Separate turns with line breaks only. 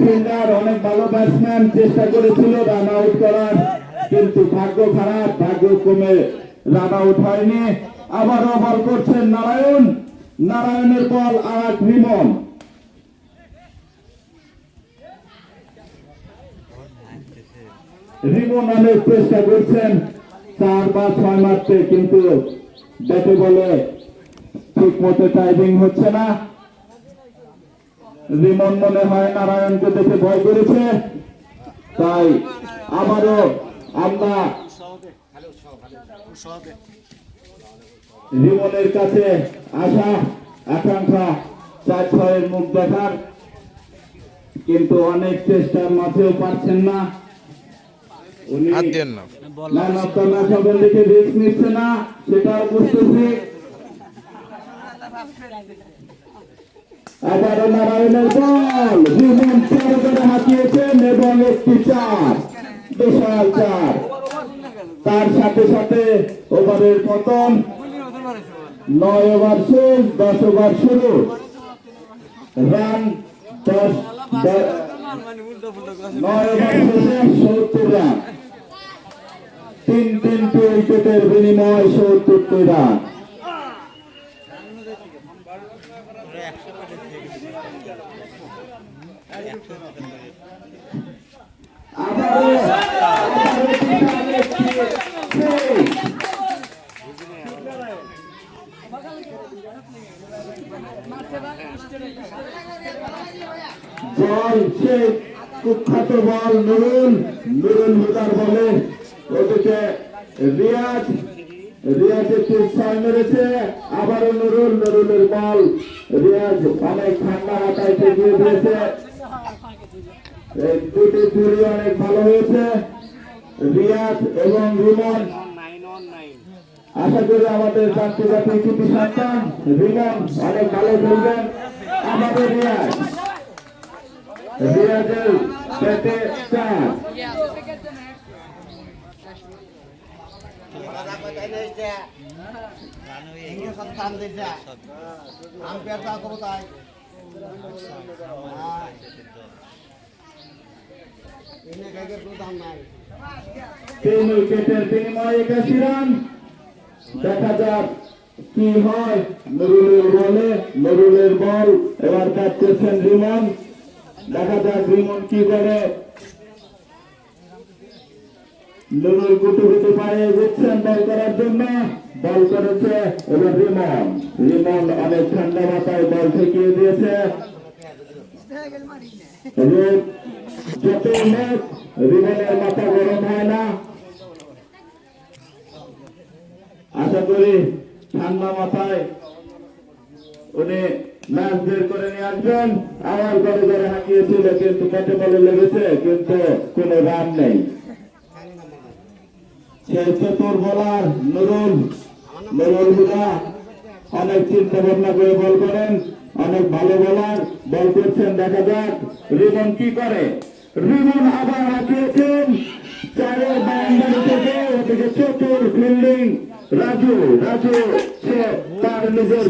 Fielder অনেক ভালো batsman চেষ্টা করেছিল রান আউট করার, কিন্তু ভাগ্য খারাপ, ভাগ্য কমে রান আউট হয়নি। আবারও বল করছেন নারায়ণ, নারায়ণের বল আর রিমন। রিমন অনেক চেষ্টা করছেন 4 বা 6 মারতে, কিন্তু ব্যাটে বলে ঠিক মতো টাইমিং হচ্ছে না। রিমন মনে হয় নারায়ণকে দেখে ভয় করেছে, তাই আবারও আমরা রিমনের কাছে আশা আকাঙ্ক্ষা 4-6 মুখ দেখার, কিন্তু অনেক চেষ্টার মাঝেও পারছেন না। উনি লিখে রিস্ক নিচ্ছে না, সেটাও বুঝতেছি। আবারও নারায়ণের বল, রিমন বড় করে হাঁকিয়েছেন এবং একটি 4, বিশাল 4। তার সাথে সাথে ওভারের পতন, 9 ওভার শেষ, 10 ওভার শুরু। রান 9 ওভার শেষে 70 রান, 3 উইকেটের বিনিময় 70 রান। বল সেই কুখ্যাত বল নুরুল হুদার বলে, ওদিকে রিয়াজ একটি 6 মেরেছে, আবারও নুরুলের বল, রিয়াজ অনেক ঠান্ডা মাথায় ঠেকিয়ে দিয়েছে। এই দুটি জুড়ি অনেক ভালো হয়েছে, রিয়াজ এবং রিমন। আশা করি আমাদের আন্তর্জাতিক কৃতি সন্তান রিমন অনেক ভালো খেলবেন। আমাদের রিয়াজের ব্যাটে 4। তিন উইকেটের বিনিময়ে 81 রান। দেখা যাক কি হয়। নুরুলের বল এবার ব্যাট করছেন রিমন, দেখা যাক রিমন কি করে। নুরুল গুটু পায়ে দিচ্ছেন বল করার জন্য, বল করেছে এবার রিমন অনেক ঠান্ডা মাথায় বল ঠেকিয়ে দিয়েছে। যতই হোক রিমনের মাথা গরম হয় না, আশা করি ঠান্ডা মাথায় উনি ম্যাচ বের করে নিয়ে আসবেন। আবার ঘরে হাঁকিয়েছিল, কিন্তু ব্যাটে বলে লেগেছে, কিন্তু কোনো রান নেই। সেই চতুর বোলার নুরুল হুদা অনেক চিন্তা ভাবনা করে বল করেন, অনেক ভালো বোলার, বল করছেন। দেখা যাক রিমন কি করে। রিমন আবার হাঁকিয়েছেন 4-এর বাউন্ডারি থেকে, ওদিকে চতুর ফিল্ডিং রাজু সে তার নিজের